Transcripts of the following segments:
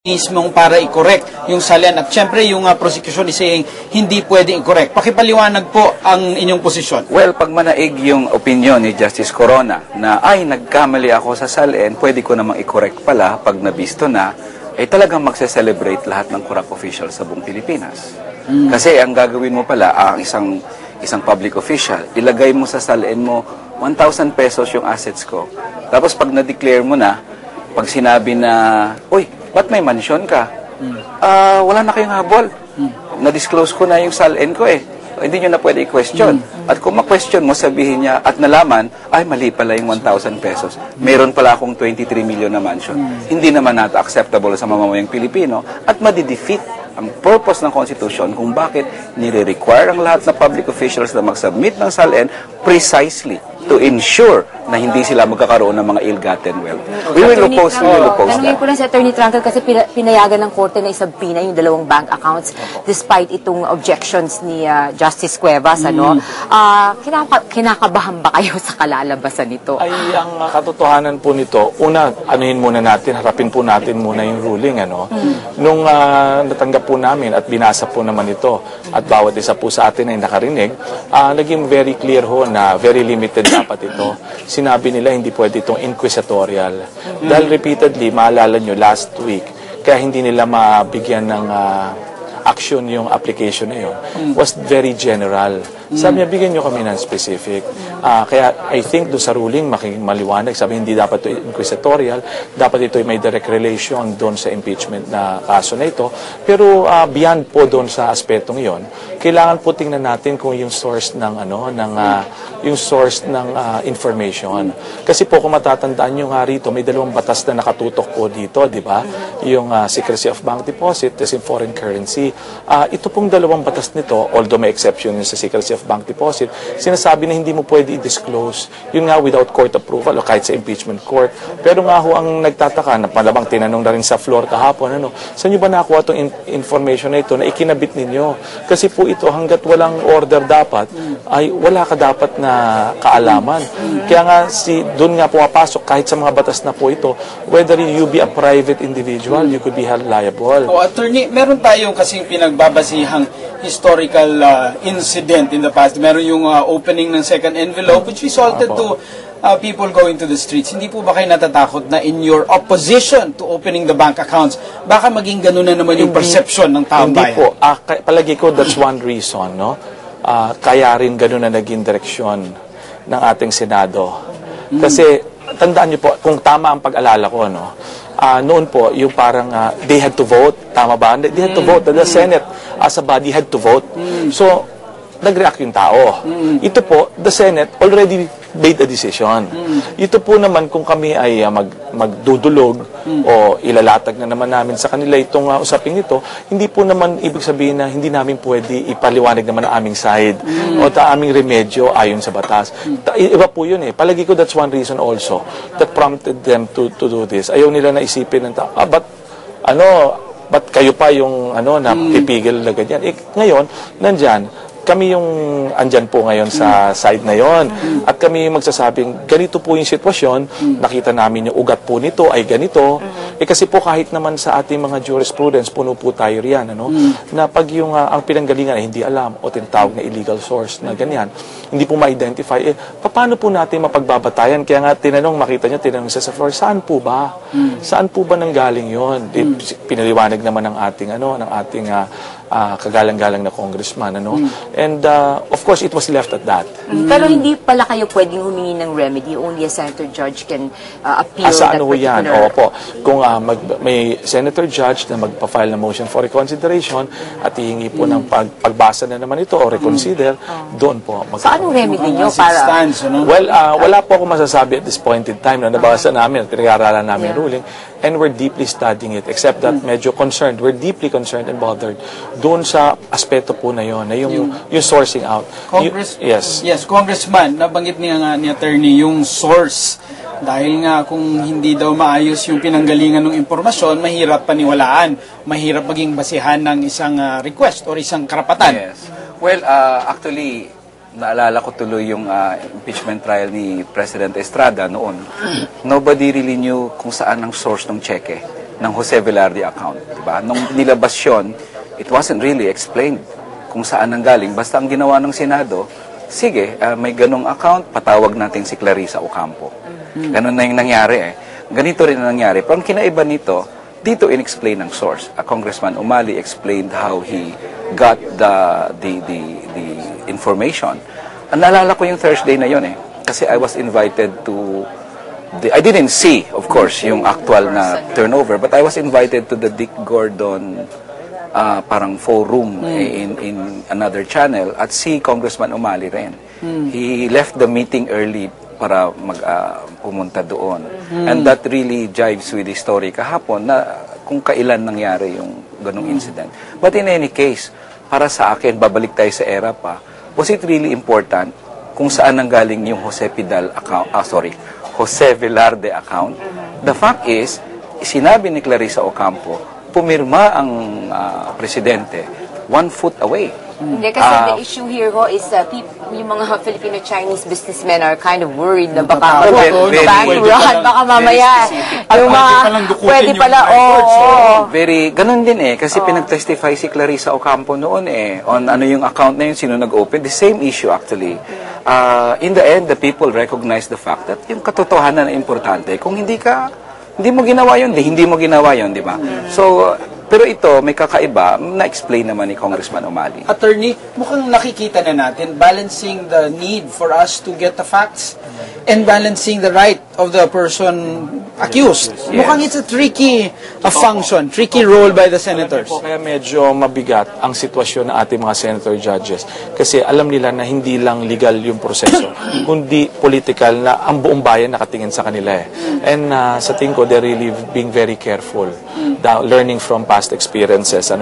mismong para i-correct yung salian at syempre yung prosecution is saying hindi pwedeng i-correct. Pakipaliwanag po ang inyong posisyon. Well, pag manaig yung opinion ni Justice Corona na ay nagkamali ako sa salin, pwede ko namang i-correct pala pag nabisto na, ay talagang magse-celebrate lahat ng corrupt officials sa buong Pilipinas. Kasi ang gagawin mo pala, ang isang public official, ilagay mo sa salin mo 1,000 pesos yung assets ko. Tapos pag na-declare mo na, pag sinabi na, uy, ba't may mansyon ka? Wala na kayong habol. Na-disclose ko na yung salin ko eh. Hindi nyo na pwede i-question. At kung ma-question mo, sabihin niya, at nalaman, ay mali pala yung 1,000 pesos. Meron pala akong 23 million na mansion. Hindi naman nato acceptable sa mamamayang Pilipino at madi-defeat ang purpose ng Constitution kung bakit nire-require ang lahat na public officials na mag-submit ng salin precisely to ensure na hindi sila magkakaroon ng mga ill-gotten wealth. We will oppose that. Tanungin ko lang si Attorney Trangkel kasi pinayagan ng korte na isabpina yung dalawang bank accounts despite itong objections ni Justice Cuevas. Kinakabahan ba kayo sa kalalabasan nito? Ay, ang katotohanan po nito, una, harapin po natin muna yung ruling. Nung natanggap po namin at binasa po naman ito at bawat isa po sa atin ay nakarinig, naging very clear ho na very limited dapat ito. Sinabi nila hindi pwede itong inquisitorial. Dahil repeatedly, maalala nyo, last week, kaya hindi nila mabigyan ng action yung application na yun, was very general. Sabi niya, bigyan nyo kami ng specific. Kaya I think doon sa ruling, maliwanag, sabi hindi dapat ito inquisitorial, dapat ito may direct relation doon sa impeachment na kaso na ito. Pero beyond po doon sa aspetong yon, kailangan po tingnan natin kung yung source ng information. Kasi po kung matatandaan nyo nga rito, may dalawang batas na nakatutok po dito, di ba? Yung Secrecy of Bank Deposit, tas yung foreign currency. Ito pong dalawang batas nito, although may exception yun sa Secrecy of Bank Deposit, sinasabi na hindi mo pwede i-disclose. Yun nga without court approval o kahit sa impeachment court. Pero nga ho ang nagtataka, na palabang tinanong na rin sa floor kahapon, saan nyo ba nakuha itong information na ito na ikinabit ninyo? Kasi po ito, hanggat walang order dapat, ay wala ka dapat na kaalaman. Kaya nga, doon nga pumapasok kahit sa mga batas na po ito, whether you be a private individual, you could be held liable. Attorney, meron tayong kasing pinagbabasihang historical incident in the past. Meron yung opening ng second envelope which resulted to people going to the streets. Hindi po ba kayo natatakot na in your opposition to opening the bank accounts, baka maging ganun na naman yung perception ng taong bayan? Hindi po. Palagi ko, that's one reason, no? Kaya rin ganun na naging direksyon ng ating Senado. Kasi, tandaan niyo po, kung tama ang pag-alala ko, noon po, yung parang they had to vote, tama ba? They had to vote, the Senate as a body had to vote. So, nag-react yung tao. Ito po, the Senate already made a decision. Ito po naman kung kami ay magdudulog o ilalatag na naman namin sa kanila itong usaping ito, hindi po naman ibig sabihin na hindi namin pwede ipaliwanag naman ang aming side o aming remedyo ayon sa batas. Iba po yun eh. Palagi ko that's one reason also that prompted them to do this. Ayaw nila na isipin ng tao, ba't kayo pa yung na pipigil na ganyan? Ngayon, nandyan, kami yung andyan po ngayon sa side na yon at kami magsasabing ganito po yung sitwasyon, nakita namin yung ugat po nito ay ganito. Kasi po kahit naman sa ating mga jurisprudence, puno po tayo riyan, na pag yung ang pinanggalingan ay hindi alam o tinatawag na illegal source na ganyan, hindi po ma-identify, paano po natin mapagbabatayan? Kaya nga makita nyo, tinanong sa floor, saan po ba? Saan po ba nanggaling yon? Pinaliwanag naman ng ating kagalang-galang na congressman, And, of course, it was left at that. Pero hindi pala kayo pwedeng humingi ng remedy. Only a senator judge can appeal that particular... Opo. Kung may senator judge na magpa-file na motion for reconsideration at hihingi po ng pagbasa na naman ito o reconsider, doon po. So, anong remedy nyo para... Well, wala po ako masasabi at this point in time na nabasa namin at pinag-aaralan namin ruling, and we're deeply studying it, except that medyo concerned, we're deeply concerned and bothered doon sa aspeto po na yon, na yung sourcing out. Yes, Congressman, nabanggit niya ni attorney yung source. Dahil nga kung hindi daw maayos yung pinanggalingan ng impormasyon, mahirap paniwalaan, mahirap maging basihan ng isang request or isang karapatan. Yes. Well, actually, naalala ko tuloy yung impeachment trial ni President Estrada noon. Nobody really knew kung saan ang source ng cheque. ng Jose Velarde account. Diba? Nung nilabas yun, it wasn't really explained kung saan nanggaling. Basta ang ginawa ng Senado, sige, may ganong account, patawag natin si Clarissa Ocampo. Ganon na yung nangyari Ganito rin ang nangyari. Pero ang kinaiba nito, dito in-explain ng source. Congressman Umali explained how he got the information. Ang naalala ko yung Thursday na yun Kasi I was invited to I didn't see, of course, yung actual na turnover, but I was invited to the Dick Gordon parang forum in another channel at si Congressman Umali rin. He left the meeting early para pumunta doon. And that really jives with the story kahapon na kung kailan nangyari yung ganong incident. But in any case, para sa akin, babalik tayo sa era pa, was it really important kung saan nanggaling yung Jose Velarde account? The fact is, sinabi ni Clarissa Ocampo, pumirma ang presidente 1 foot away. Hindi, kasi the issue here is yung mga Filipino-Chinese businessmen are kind of worried na baka bank run, baka mamaya yung mga pwede pala, ganun din kasi pinag-testify si Clarissa Ocampo noon on ano yung account na yun, sino nag-open, the same issue actually. In the end, the people recognize the fact that yung katotohanan na importante, kung hindi mo ginawa yun, hindi mo ginawa yun, di ba? So, pero ito, may kakaiba, na-explain naman ni Congressman Umali. Attorney, mukhang nakikita na natin, balancing the need for us to get the facts and balancing the right of the person accused. Yes. Mukhang it's a tricky function, tricky role by the senators. Kaya medyo mabigat ang sitwasyon ng ating mga senator judges. Kasi alam nila na hindi lang legal yung proseso, kundi political na ang buong bayan nakatingin sa kanila And sa tingin ko, they're really being very careful. Learning from past experiences,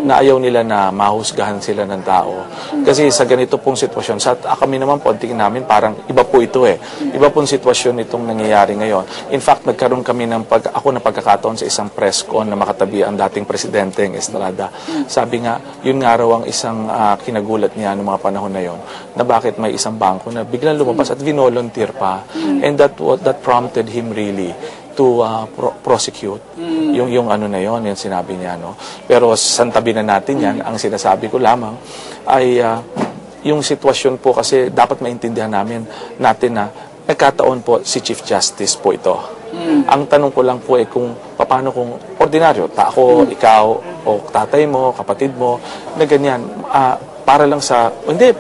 na ayaw nila na mahusgahan sila ng tao. Kasi sa ganito pong sitwasyon, kami naman po, tingin namin parang iba po ito Iba pong sitwasyon itong nangyayari ngayon. In fact, nagkaroon kami ako na pagkakataon sa isang press con na makatabi ang dating presidente ng Estrada. Sabi nga, yun nga raw ang isang kinagulat niya noong mga panahon na yon, na bakit may isang bangko na biglang lumabas at vinolunteer pa. And that prompted him really to prosecute yung ano na yon, yung sinabi niya Pero santabi na natin yan, ang sinasabi ko lamang ay yung sitwasyon po kasi dapat maintindihan natin na nagkataon po si Chief Justice po ito. Ang tanong ko lang po kung paano kung ordinaryo, ako, ikaw, o tatay mo, kapatid mo, na ganyan, para lang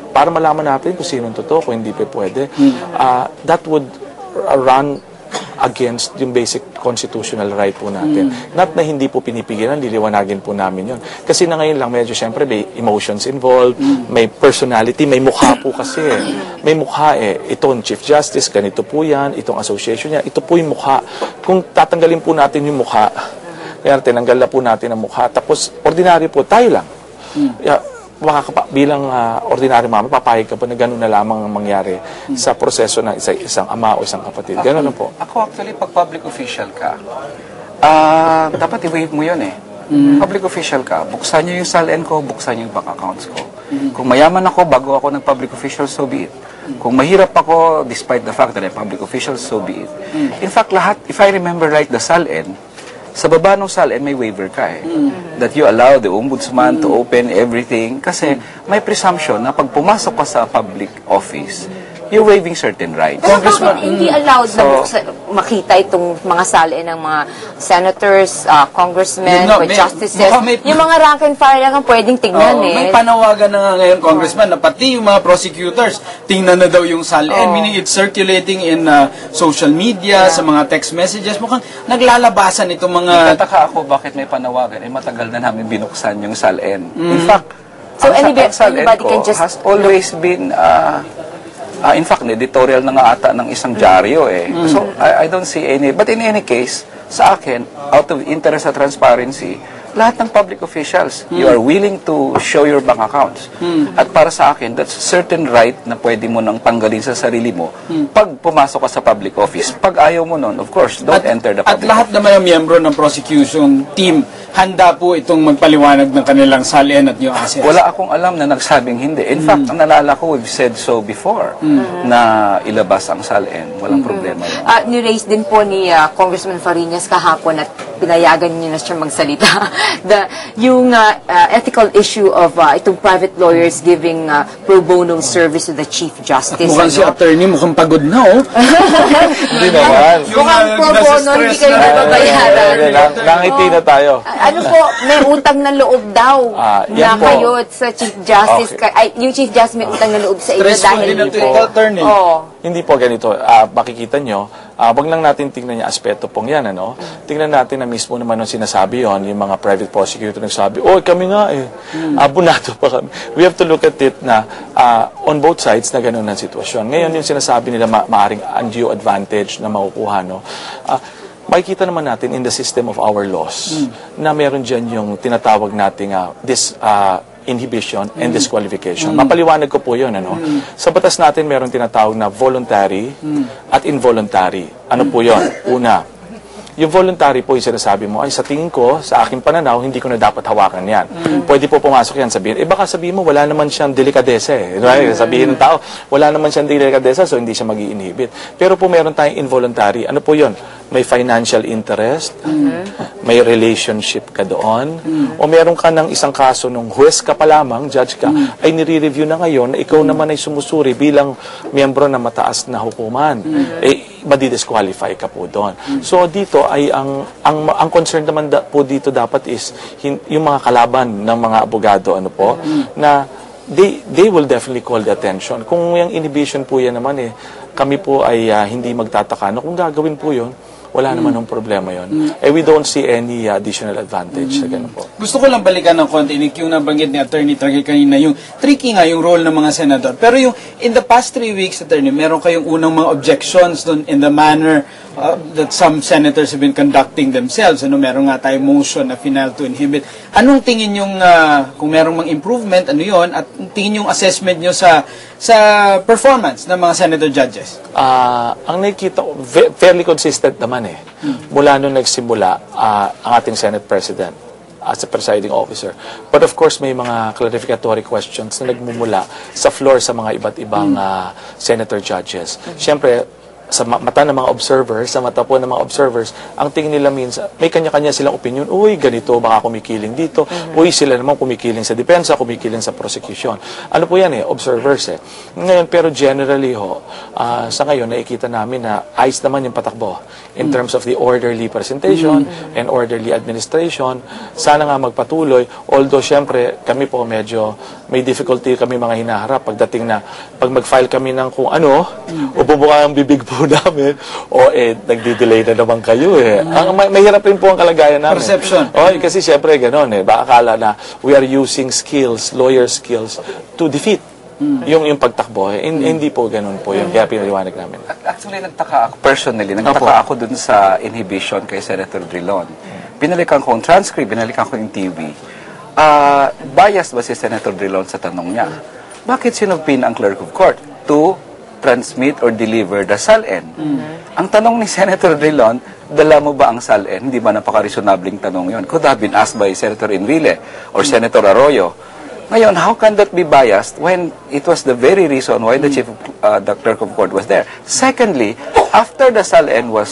para malaman natin kung sino totoo, kung hindi pa pwede, that would run against yung basic constitutional right po natin. Not na hindi po pinipigilan, liliwanagin po namin yun. Kasi na ngayon lang, medyo siyempre may emotions involved, may personality, may mukha po kasi. May mukha Itong Chief Justice, ganito po yan, itong association niya, ito po yung mukha. Kung tatanggalin po natin yung mukha, kaya tinanggal na po natin ang mukha, tapos ordinary po, tayo lang. Bilang ordinary mama, papayag ka po na gano'n na lamang ang mangyari sa proseso ng isang ama o isang kapatid. Gano'n po. Ako actually, pag public official ka, dapat i-waive mo yun Public official ka, buksan nyo yung SALN ko, buksan nyo yung bank accounts ko. Kung mayaman ako, bago ako nag-public official, so be it. Kung mahirap ako, despite the fact that I'm public official, so be it. In fact, lahat, if I remember right, the SALN, sa baba ng SALN may waiver ka that you allow the ombudsman to open everything kasi may presumption na pag pumasok ka sa public office, you're waiving certain rights. Pero bakit hindi allowed na makita itong mga sali ng mga senators, congressmen, justices, yung mga rank and file lang ang pwedeng tingnan May panawagan na nga ngayon, Congressman, na pati yung mga prosecutors, tingnan na daw yung SALN, meaning it's circulating in social media, sa mga text messages, mukhang naglalabasan itong mga... Nagtataka ako bakit may panawagan, matagal na namin binuksan yung SALN. In fact, so ang SALN anybody ko can just has always been... in fact, editorial na nga ata ng isang dyaryo So, I don't see any... But in any case, sa akin, out of interest sa transparency, lahat ng public officials, you are willing to show your bank accounts. At para sa akin, that's a certain right na pwede mo nang tanggalin sa sarili mo pag pumasok ka sa public office. Pag ayaw mo nun, of course, don't enter the public At lahat naman ng miyembro ng prosecution team, handa po itong magpaliwanag ng kanilang SALN at yung assets. Wala akong alam na nagsabing hindi. In fact, ang nalala ko, we've said so before na ilabas ang SALN. Walang problema yun. Ni-raise din po ni Congressman Fariñas kahapon at pinayagan niyo na siya magsalita. Yung ethical issue of itong private lawyers giving pro bono service to the Chief Justice. Mukhang si attorney, mukhang pagod na, oh. Hindi naman. Mukhang pro bono, hindi kayo nababayaran. Nangiti na tayo. Ano po, may utang na loob daw yan na po. kayo sa Chief Justice. Okay. Yung Chief Justice may utang na loob sa inyo Stressful dahil din ang dito. attorney. Hindi po ganito. Makikita nyo, wag lang natin tingnan yung aspeto pong yan, ano? Tingnan natin na mismo naman nung sinasabi yon, yung mga private prosecutor nagsabi, kami nga abunado pa kami. We have to look at it na on both sides na ganun ang sitwasyon. Ngayon yung sinasabi nila maaring undue advantage na makukuha, no? Makikita naman natin in the system of our laws na meron dyan yung tinatawag nating inhibition and disqualification. Mapaliwanag ko po yun. Ano? Sa batas natin, meron tinatawag na voluntary at involuntary. Ano po yun? Una, yung voluntary po yung sinasabi mo, ay sa tingin ko, sa aking pananaw, hindi ko na dapat hawakan yan. Pwede po pumasok yan, sabihin. Baka sabihin mo, wala naman siyang delikadesa eh. Sabihin ng tao, wala naman siyang delikadesa, so hindi siya mag-i-inhibit. Pero po meron tayong involuntary. Ano po yun? May financial interest, may relationship ka doon, o meron ka ng isang kaso nung huwes ka pa lamang, judge ka, ay nire-review na ngayon, na ikaw naman ay sumusuri bilang miyembro ng mataas na hukuman. Madi-disqualify ka po doon. So dito ay ang concern naman po dito dapat is yung mga kalaban ng mga abogado na they will definitely call the attention. Kung yung inhibition po yan naman kami po ay hindi magtataka. No, kung gagawin po yun, wala naman ng problema yon. We don't see any additional advantage sa ganun po. Gusto ko lang balikan ng konti yung nabanggit ni Attorney Tragil kanina, yung tricky nga yung role ng mga senador. Pero yung in the past 3 weeks, Attorney, meron kayong unang mga objections doon in the manner that some senators have been conducting themselves. Meron nga tayong motion na final to inhibit. Anong tingin yung, kung merong mga improvement, ano yon, at tingin yung assessment nyo sa performance ng mga senator judges? Ang nakikita ko, fairly consistent naman mula nung nagsimula ang ating Senate President as a presiding officer. But of course, may mga clarificatory questions na nagmumula sa floor sa mga iba't ibang senator judges. Siyempre, sa mata ng mga observers, sa mata po ng mga observers, ang tingin nila minsan, may kanya-kanya silang opinion, uy, ganito, baka kumikiling dito, uy, sila naman kumikiling sa depensa, kumikiling sa prosecution. Ano po yan observers Ngayon, pero generally sa ngayon, nakikita namin na ayos naman yung patakbo in terms of the orderly presentation and orderly administration. Sana nga magpatuloy, although syempre, kami po medyo may difficulty kami mga hinaharap pagdating na, pag mag-file kami ng kung ano, o bubuka ang bibig po namin, nagdi-delay na naman kayo mahirap rin po ang kalagayan namin. Perception. Kasi syempre gano'n baka akala na we are using skills, lawyer skills, to defeat yung pagtakbo. Hindi po gano'n po yun. Kaya pinaliwanag namin. Actually, nagtaka ako, personally, ako dun sa inhibition kay Senator Drilon. Binalikan ko ang transcript, binalikan ko yung TV. Biased ba si Senator Drilon sa tanong niya? Bakit sinupin ang clerk of court to transmit or deliver the SALN? Ang tanong ni Senator Drilon, dala mo ba ang SALN? Hindi ba napaka-reasonabling tanong yon? Could have been asked by Senator Enrile or Senator Arroyo. Ngayon, how can that be biased when it was the very reason why the the clerk of court was there? Secondly, after the SALN was,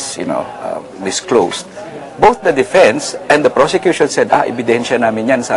disclosed, both the defense and the prosecution said, ebidensya namin yan sa